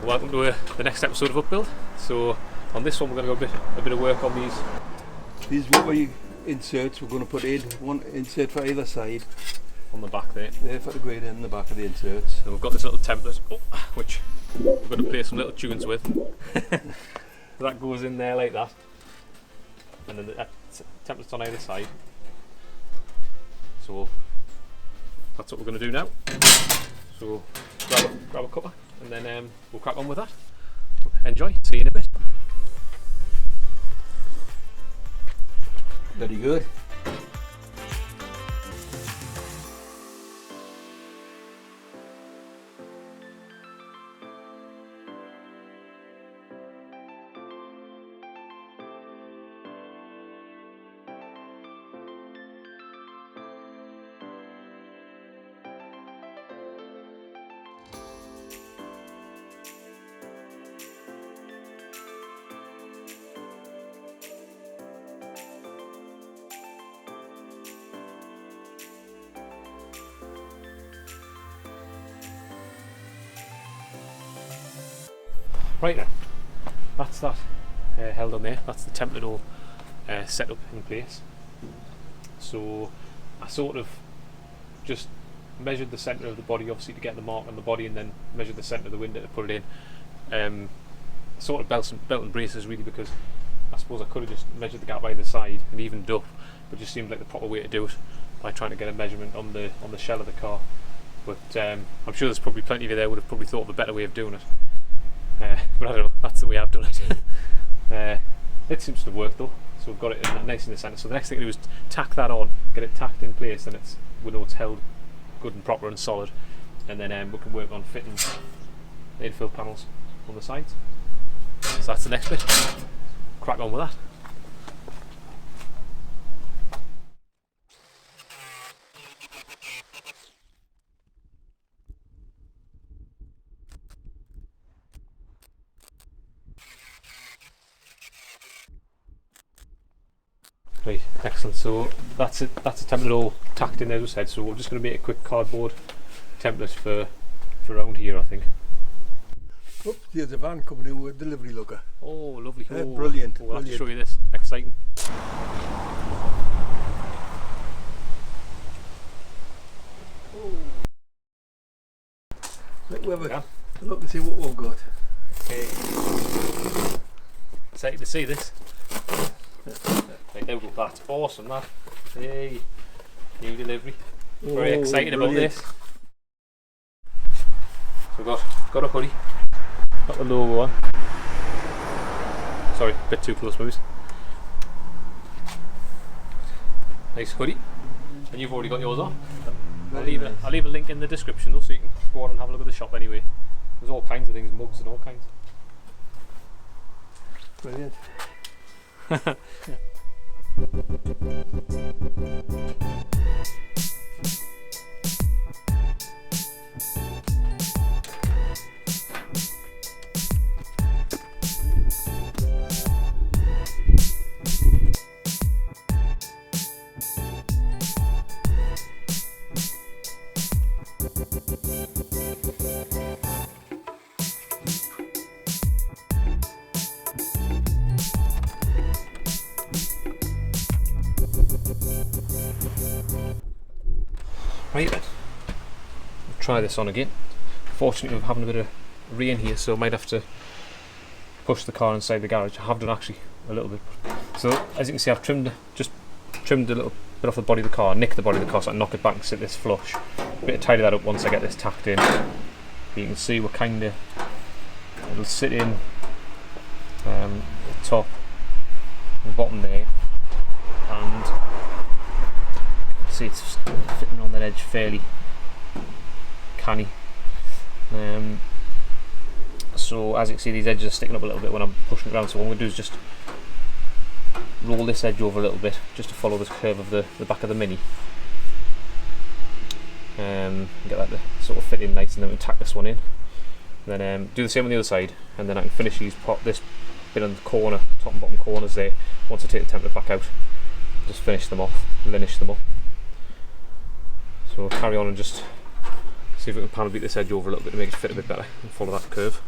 Welcome to the next episode of UPbuild. So on this one we're going to go a bit of work on these. These are what we inserts we're going to put in. One insert for either side. On the back there. There for the grade in the back of the inserts. So we've got this little template, which we're going to play some little tunes with. That goes in there like that. And then the template's on either side. So that's what we're going to do now. So grab a cuppa and then we'll crack on with that. Enjoy, see you in a bit. Very good. Right then, that's that held on there. That's the template all set up in place. So I sort of just measured the centre of the body, obviously, to get the mark on the body, and then measured the centre of the window to put it in. Sort of belt and braces really, because I suppose I could have just measured the gap either side and evened up, but just seemed like the proper way to do it by trying to get a measurement on the shell of the car. But I'm sure there's probably plenty of you there would have probably thought of a better way of doing it. But I don't know, that's the way I've done it. It seems to work though, so we've got it nice in the centre. So the next thing to do is tack that on, get it tacked in place, and we know it's held good and proper and solid, and then we can work on fitting the infill panels on the sides. So that's the next bit. Crack on with that. Right, excellent. So that's it. That's the template all tacked in, as I said. So we're just going to make a quick cardboard template for around here, I think. Oops, there's a van coming in with a delivery looker. Oh, lovely. Brilliant. We'll have to show you this. Exciting. Look and see what we've got. Okay. Excited to see this. Right, there we go. That's awesome, that. Hey, new delivery. Very excited about this. So we've got a hoodie. Got the logo on. Sorry, a bit too close, moves. Nice hoodie. And you've already got yours on. I'll leave a link in the description though, so you can go on and have a look at the shop anyway. There's all kinds of things, mugs and all kinds. Brilliant. Right then, we'll try this on again. Fortunately, we're having a bit of rain here, so I might have to push the car inside the garage. I have done actually a little bit. So as you can see, I've just trimmed a little bit off the body of the car, nicked the body of the car so I can knock it back and sit this flush. A bit of tidy that up once I get this tacked in. You can see we're it'll sit in the top and the bottom there, and see it's fitting on that edge fairly canny. So as you can see, these edges are sticking up a little bit when I'm pushing it around, so what I'm going to do is just roll this edge over a little bit just to follow this curve of the back of the Mini, get that to sort of fit in nice, and then we'll tack this one in, and then do the same on the other side, and then I can finish this bit on the corner, top and bottom corners there, once I take the template back out. Just finish them off, linish them up. So we'll carry on and just See if we can panel beat this edge over a little bit to make it fit a bit better and follow that curve.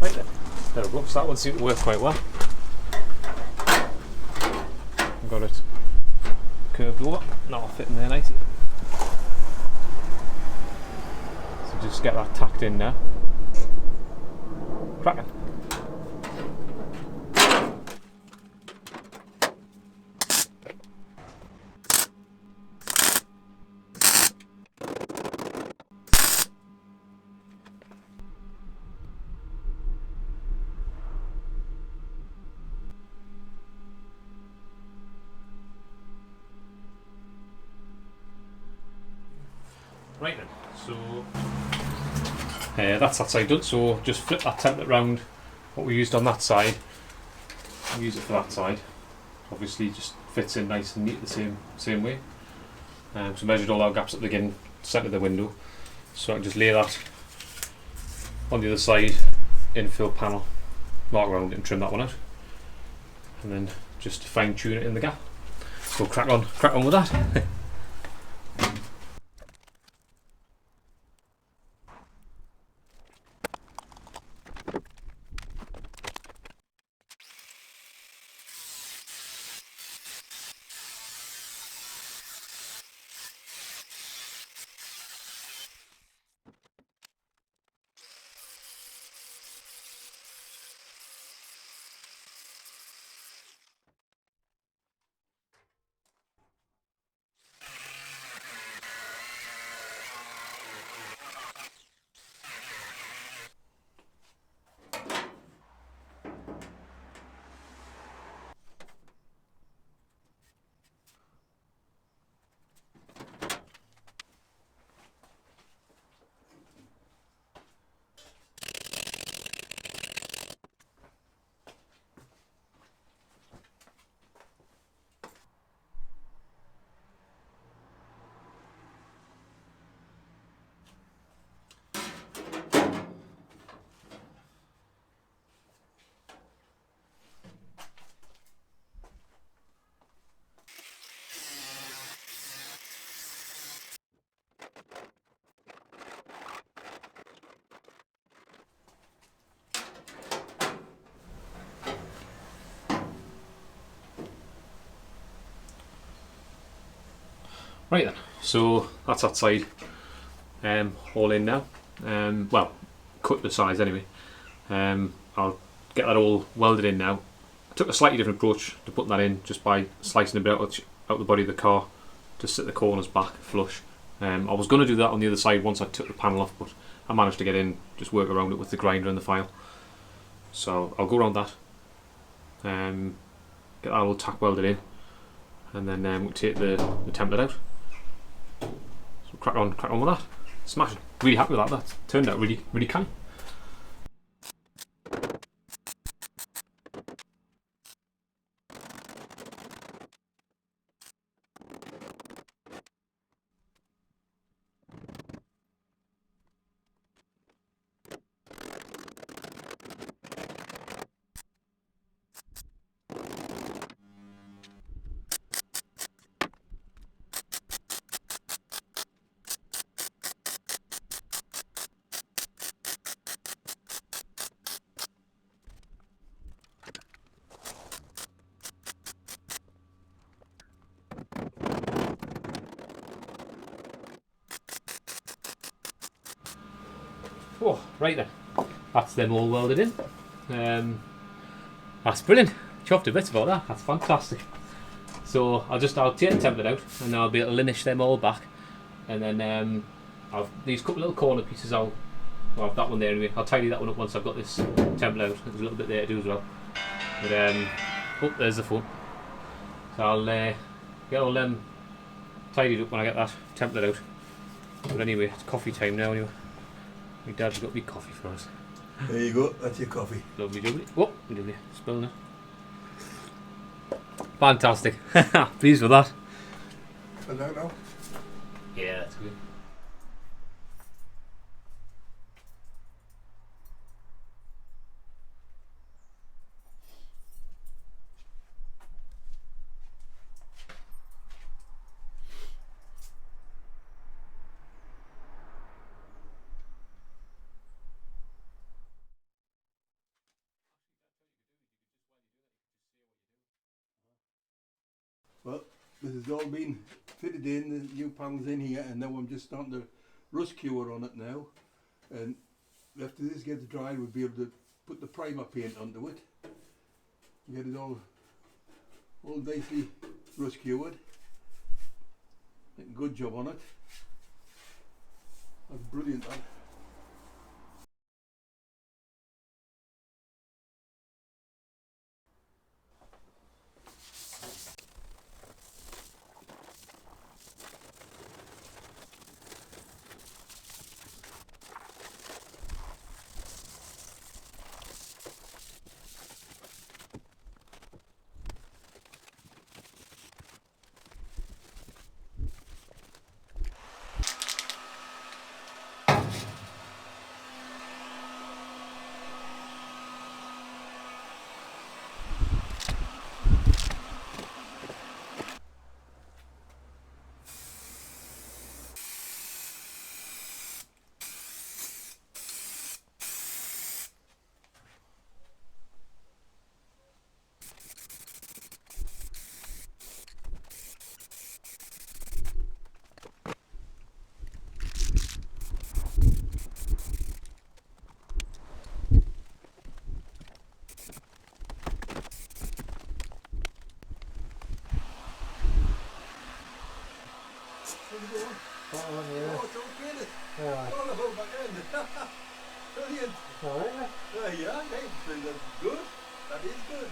Right then, there we go, so that one seemed to work quite well. I've got it curved over, now I'll fit in there nicely. So just get that tacked in now. Cracking. Right then, so that's that side done, so just flip that template round, what we used on that side, use it for that side. Obviously just fits in nice and neat the same way. So measured all our gaps at the beginning, centre of the window, so I can just lay that on the other side, infill panel, mark around it and trim that one out, and then just fine tune it in the gap. So crack on with that. Right then, so that's that side all in now. Well, cut the size anyway. I'll get that all welded in now. I took a slightly different approach to putting that in, just by slicing a bit out the body of the car to sit the corners back flush. I was going to do that on the other side once I took the panel off, but I managed to get in, just work around it with the grinder and the file. So I'll go around that, get that all tack welded in, and then we'll take the template out. So crack on with that. Smashing. Really happy with that. That turned out really canny. Oh, right then, that's them all welded in. That's brilliant. Chuffed a bit about that. That's fantastic. So I'll take the template out, and then I'll be able to linish them all back, and then these couple little corner pieces. I'll have that one there anyway. I'll tidy that one up once I've got this template out. There's a little bit there to do as well. But oh, there's the phone. So I'll get all them tidied up when I get that template out. But anyway, it's coffee time now anyway. My dad's got me coffee for us. There you go, that's your coffee. Lovely jubbly. Whoa, lovely. Spilling it. Fantastic. Pleased with that. And now? Yeah, that's good. Well, this has all been fitted in, the new panels in here, and now I'm just starting to rust cure on it now. And after this gets dry, we'll be able to put the primer paint onto it. Get it all nicely rust cured. Make a good job on it. That's brilliant, that. Oh, yeah. Oh, it's okay. Yeah. Oh, the whole back end. Brilliant. Alright. Yeah, that's good. That is good.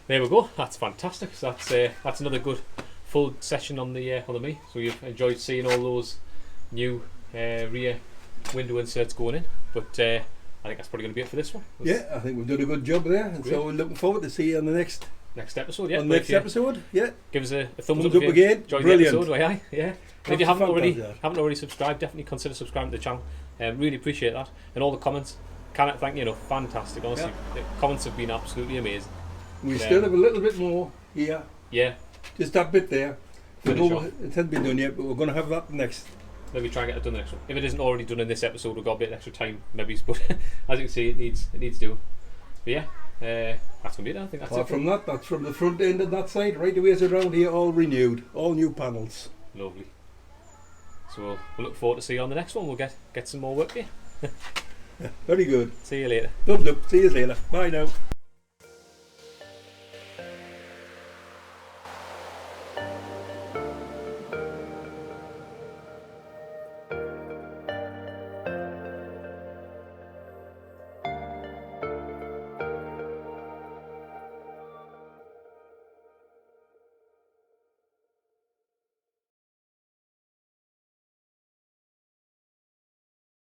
There we go. That's fantastic. So that's another good full session on the me. So you've enjoyed seeing all those new rear window inserts going in. But I think that's probably going to be it for this one. Yeah, I think we've done a good job there, and so we're looking forward to see you on the next episode. Yeah, on the next episode. Yeah, give us a thumbs up again. Enjoyed Brilliant. the episode. Yeah. And if you haven't already subscribed, definitely consider subscribing to the channel. Really appreciate that, and all the comments. Cannot thank you enough. Fantastic, honestly. The comments have been absolutely amazing. We still have a little bit more here. Yeah. Just that bit there. It hasn't been done yet, but we're going to have that next. Maybe try and get it done the next one. If it isn't already done in this episode, we've got a bit extra time, maybe. But as you can see, it needs doing. But yeah, that's gonna be it. I think that's it. From that's from the front end of that side right away around here, all renewed, all new panels. Lovely. So we'll look forward to see you on the next one. We'll get some more work here. Very good. See you later. Thumbs up. See you later. Bye now.